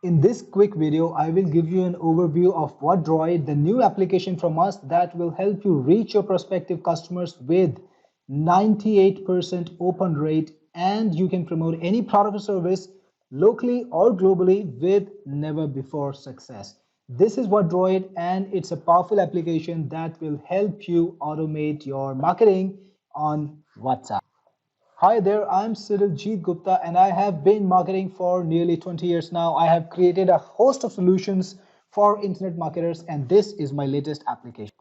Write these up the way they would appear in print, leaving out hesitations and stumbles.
In this quick video, I will give you an overview of WhatDroid, the new application from us that will help you reach your prospective customers with 98% open rate, and you can promote any product or service locally or globally with never before success. This is WhatDroid, and it's a powerful application that will help you automate your marketing on WhatsApp. Hi there, I'm Cyril Jeet Gupta and I have been marketing for nearly 20 years now. I have created a host of solutions for internet marketers and this is my latest application.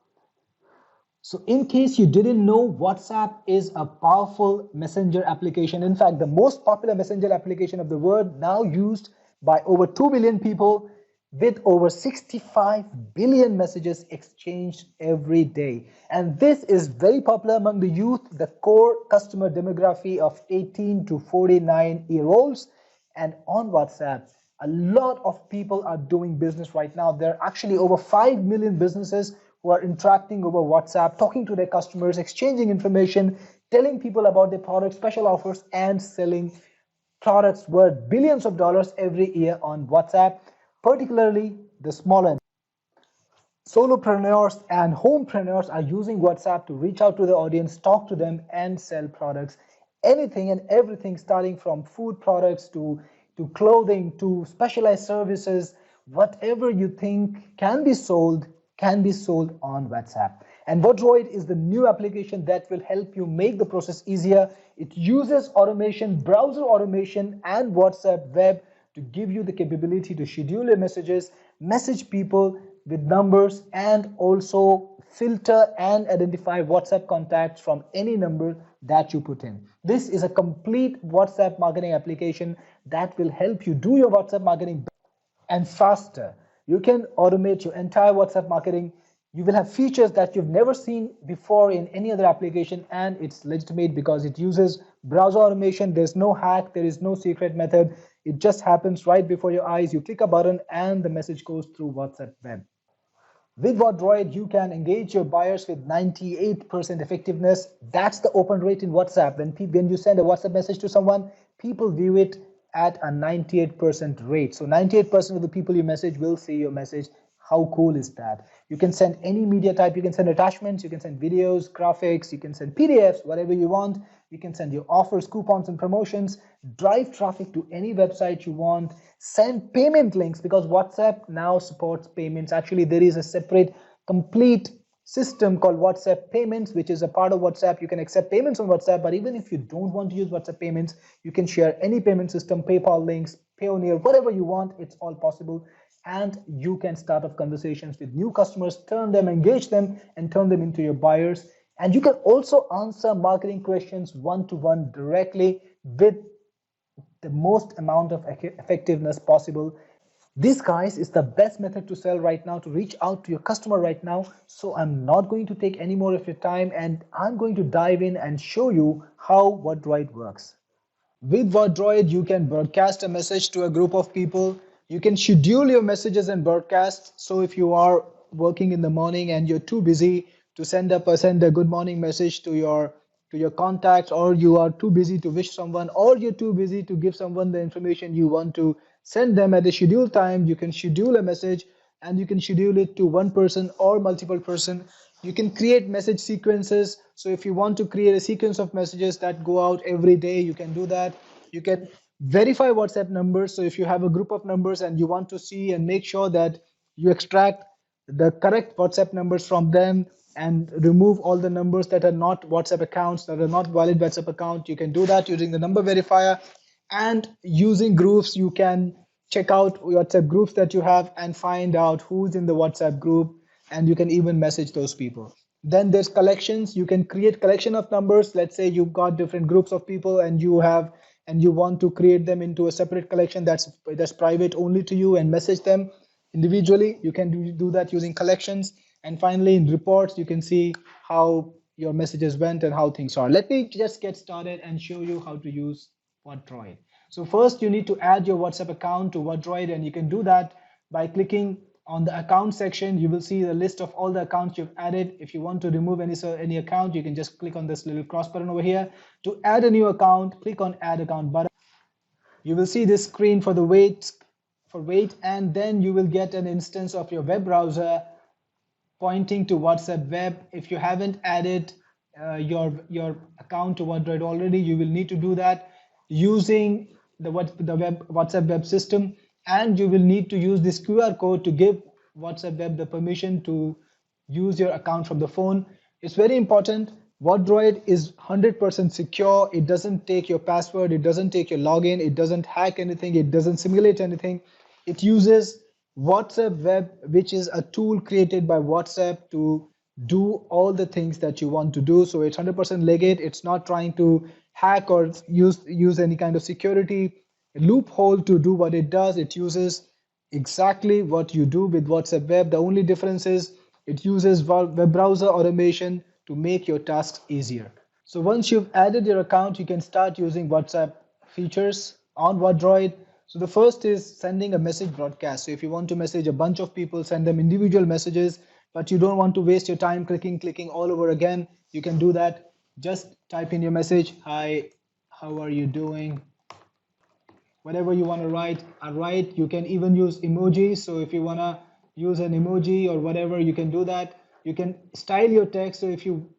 So in case you didn't know, WhatsApp is a powerful messenger application. In fact, the most popular messenger application of the world, now used by over 2 billion people with over 65 billion messages exchanged every day. And this is very popular among the youth, the core customer demography of 18 to 49-year-olds. And on WhatsApp, a lot of people are doing business right now. There are actually over 5 million businesses who are interacting over WhatsApp, talking to their customers, exchanging information, telling people about their products, special offers, and selling products worth billions of dollars every year on WhatsApp, particularly the small end. Solopreneurs and homepreneurs are using WhatsApp to reach out to the audience, talk to them, and sell products. Anything and everything, starting from food products to clothing to specialized services, whatever you think can be sold on WhatsApp. And WhatDroid is the new application that will help you make the process easier. It uses automation, browser automation, and WhatsApp web to give you the capability to schedule your messages, message people with numbers, and also filter and identify WhatsApp contacts from any number that you put in. This is a complete WhatsApp marketing application that will help you do your WhatsApp marketing and faster. You can automate your entire WhatsApp marketing. You will have features that you've never seen before in any other application, and it's legitimate because it uses browser automation. There's no hack, there is no secret method. It just happens right before your eyes. You click a button and the message goes through WhatsApp web. With WhatDroid, you can engage your buyers with 98% effectiveness. That's the open rate in WhatsApp. When you send a WhatsApp message to someone, people view it at a 98% rate. So 98% of the people you message will see your message. How cool is that? You can send any media type. You can send attachments, you can send videos, graphics, you can send PDFs, whatever you want. You can send your offers, coupons, and promotions, drive traffic to any website you want, send payment links because WhatsApp now supports payments. Actually, there is a separate complete system called WhatsApp Payments, which is a part of WhatsApp. You can accept payments on WhatsApp, but even if you don't want to use WhatsApp Payments, you can share any payment system, PayPal links, Payoneer, whatever you want. It's all possible. And you can start off conversations with new customers, turn them, engage them, and turn them into your buyers. And you can also answer marketing questions one-to-one directly with the most amount of effectiveness possible. This, guys, is the best method to sell right now, to reach out to your customer right now. So I'm not going to take any more of your time, and I'm going to dive in and show you how WhatDroid works. With WhatDroid, you can broadcast a message to a group of people. You can schedule your messages and broadcasts. So if you are working in the morning and you're too busy to send a good morning message to your contacts, or you are too busy to wish someone, or you're too busy to give someone the information you want to send them at a scheduled time, you can schedule a message and you can schedule it to one person or multiple person. You can create message sequences. So if you want to create a sequence of messages that go out every day, you can do that. You can verify WhatsApp numbers. So if you have a group of numbers and you want to see and make sure that you extract the correct WhatsApp numbers from them and remove all the numbers that are not WhatsApp accounts, that are not valid WhatsApp account, you can do that using the number verifier. And using groups, you can check out WhatsApp groups that you have and find out who's in the WhatsApp group, and you can even message those people. Then there's collections. You can create collection of numbers. Let's say you've got different groups of people and you want to create them into a separate collection that's private only to you and message them individually. You can do that using collections. And finally, in reports, you can see how your messages went and how things are. Let me just get started and show you how to use WhatDroid. So first, you need to add your WhatsApp account to WhatDroid, and you can do that by clicking on the account section. You will see the list of all the accounts you've added. If you want to remove any account, you can just click on this little cross button over here. To add a new account, click on Add Account button. You will see this screen for the wait for wait, and then you will get an instance of your web browser pointing to WhatsApp web. If you haven't added your account to OneDroid already, you will need to do that using the WhatsApp web system, and you will need to use this QR code to give WhatsApp web the permission to use your account from the phone. It's very important. WhatsApp is 100% secure. It doesn't take your password, it doesn't take your login, it doesn't hack anything, it doesn't simulate anything. It uses WhatsApp web, which is a tool created by WhatsApp to do all the things that you want to do. So it's 100% legit. It's not trying to hack or use any kind of security loophole to do what it does. It uses exactly what you do with WhatsApp web. The only difference is it uses web browser automation to make your tasks easier. So once you've added your account, you can start using WhatsApp features on WhatsApp. So the first is sending a message broadcast. So if you want to message a bunch of people, send them individual messages, but you don't want to waste your time clicking all over again, you can do that. Just type in your message, hi, how are you doing? Whatever you want to write, write. You can even use emojis. So if you want to use an emoji or whatever, you can do that. You can style your text. So if you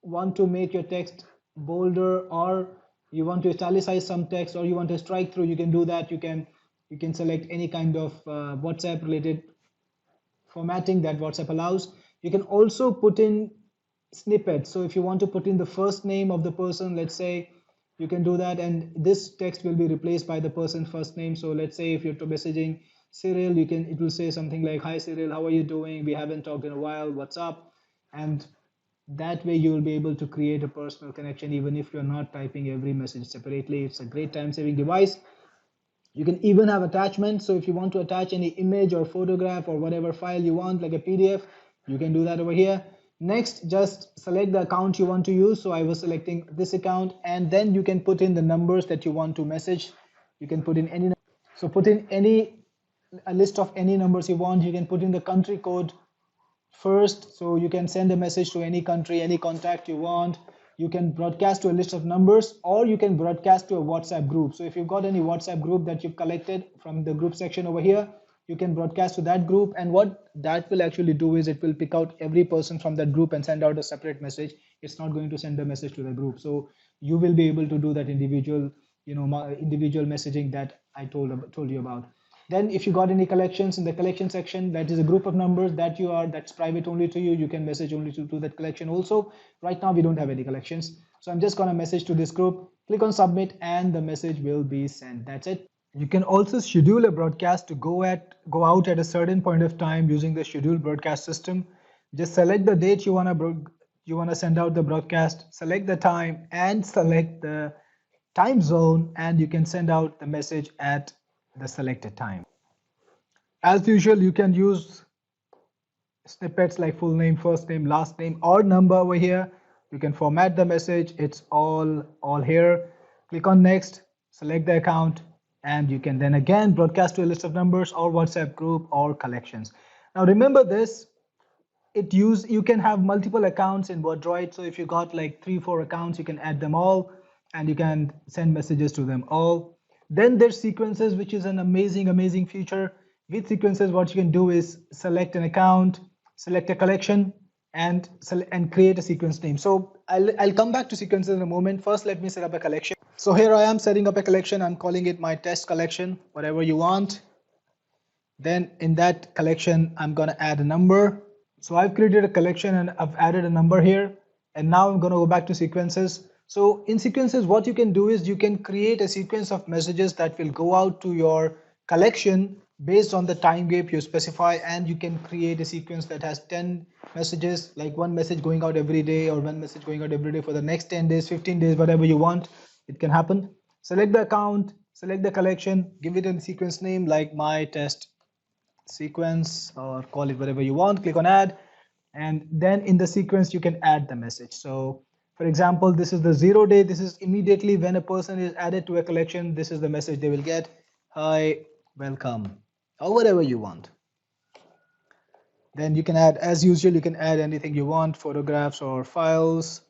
want to make your text bolder, or you want to italicize some text, or you want to strike through, you can do that. You can select any kind of WhatsApp related formatting that WhatsApp allows. You can also put in snippets. So if you want to put in the first name of the person, let's say, you can do that, and this text will be replaced by the person's first name. So let's say if you're messaging Cyril, it will say something like, hi Cyril, how are you doing? We haven't talked in a while, what's up? And that way you will be able to create a personal connection even if you're not typing every message separately. It's a great time-saving device. You can even have attachments. So if you want to attach any image or photograph or whatever file you want, like a PDF, you can do that over here. Next, just select the account you want to use. So I was selecting this account, and then you can put in the numbers that you want to message. You can put in any, so put in a list of any numbers you want. You can put in the country code first, so you can send a message to any country, any contact you want. You can broadcast to a list of numbers, or you can broadcast to a WhatsApp group. So if you've got any WhatsApp group that you've collected from the group section over here, you can broadcast to that group. And what that will actually do is it will pick out every person from that group and send out a separate message. It's not going to send a message to the group. So you will be able to do that individual messaging that I told you about. Then if you got any collections in the collection section, that is a group of numbers that's private only to you. You can message only to that collection also. Right now we don't have any collections. So I'm just gonna message to this group, click on submit, and the message will be sent. That's it. You can also schedule a broadcast to go out at a certain point of time using the schedule broadcast system. Just select the date you wanna send out the broadcast, select the time, and select the time zone, and you can send out the message at the selected time. As usual, you can use snippets like full name, first name, last name, or number over here. You can format the message. It's all here. Click on next, select the account, and you can then again broadcast to a list of numbers or WhatsApp group or collections. Now remember this, you can have multiple accounts in WordDroid. So if you got like 3-4 accounts, you can add them all and you can send messages to them all. Then there's sequences, which is an amazing feature. With sequences, what you can do is select an account, select a collection, and create a sequence name. So I'll come back to sequences in a moment. First, let me set up a collection. So here I am setting up a collection. I'm calling it my test collection, whatever you want. Then in that collection, I'm gonna add a number. So I've created a collection and I've added a number here. And now I'm gonna go back to sequences. So in sequences, what you can do is you can create a sequence of messages that will go out to your collection based on the time gap you specify, and you can create a sequence that has 10 messages, like one message going out every day or one message going out every day for the next 10 days, 15 days, whatever you want, it can happen. Select the account, select the collection, give it a sequence name like my test sequence, or call it whatever you want, click on add, and then in the sequence you can add the message. So for example, this is the 0 day. This is immediately when a person is added to a collection, this is the message they will get. Hi, welcome, or whatever you want. Then you can add, as usual, you can add anything you want, photographs or files.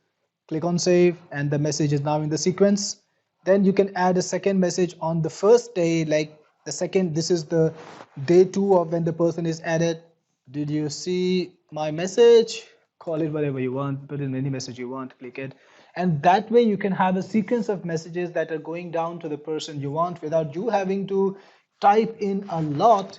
Click on save, and the message is now in the sequence. Then you can add a second message on the first day, like The second, this is the day 2 of when the person is added. Did you see my message? Call it whatever you want, put in any message you want, click it. And that way you can have a sequence of messages that are going down to the person you want without you having to type in a lot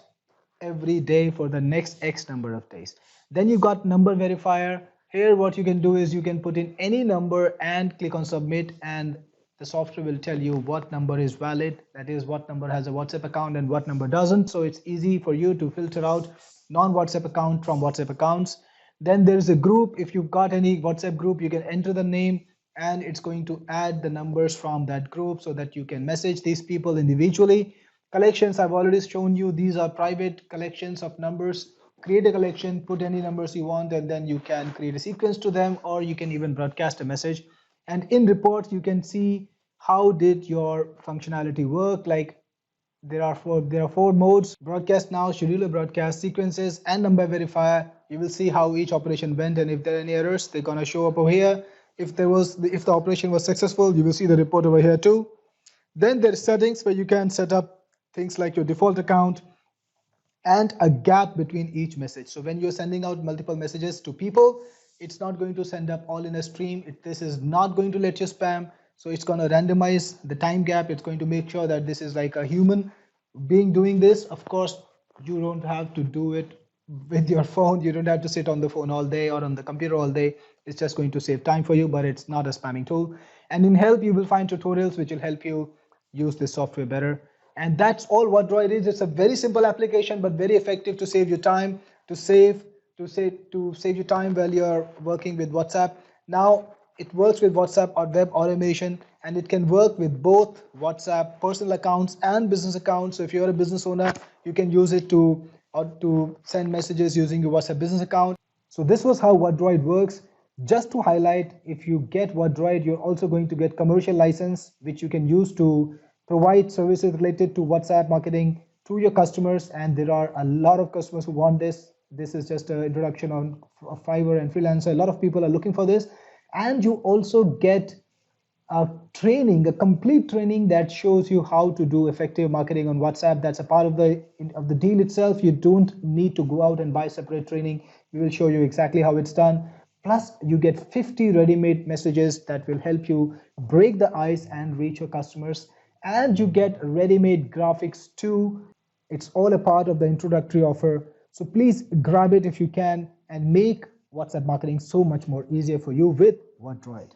every day for the next X number of days. Then you got number verifier. Here what you can do is you can put in any number and click on submit, and the software will tell you what number is valid, that is what number has a WhatsApp account and what number doesn't. So it's easy for you to filter out non-WhatsApp account from WhatsApp accounts. Then there's a group. If you've got any WhatsApp group, you can enter the name and it's going to add the numbers from that group so that you can message these people individually. Collections, I've already shown you, these are private collections of numbers. Create a collection, put any numbers you want, and then you can create a sequence to them, or you can even broadcast a message. And in reports, you can see how did your functionality work. Like there are four modes: broadcast now, schedule a broadcast, sequences, and number verifier. You will see how each operation went, and if there are any errors, they're gonna show up over here. If the operation was successful, you will see the report over here too. Then there's settings where you can set up things like your default account and a gap between each message. So when you're sending out multiple messages to people, it's not going to send up all in a stream. This is not going to let you spam. So it's going to randomize the time gap. It's going to make sure that this is like a human being doing this. Of course, you don't have to do it with your phone. You don't have to sit on the phone all day or on the computer all day. It's just going to save time for you, but it's not a spamming tool. And in help, you will find tutorials which will help you use this software better. And that's all what Droid is. It's a very simple application, but very effective to save you time, to save you time while you're working with WhatsApp. Now it works with WhatsApp or web automation, and it can work with both WhatsApp personal accounts and business accounts. So if you're a business owner, you can use it to send messages using your WhatsApp business account. So this was how WhatDroid works. Just to highlight, if you get WhatDroid, you're also going to get commercial license, which you can use to provide services related to WhatsApp marketing to your customers. And there are a lot of customers who want this. This is just an introduction on Fiverr and Freelancer. A lot of people are looking for this. And you also get a complete training that shows you how to do effective marketing on WhatsApp. That's a part of the deal itself. You don't need to go out and buy separate training. We will show you exactly how it's done. Plus, you get 50 ready-made messages that will help you break the ice and reach your customers. And you get ready-made graphics too. It's all a part of the introductory offer. So please grab it if you can and make WhatsApp marketing so much more easier for you with WhatDroid.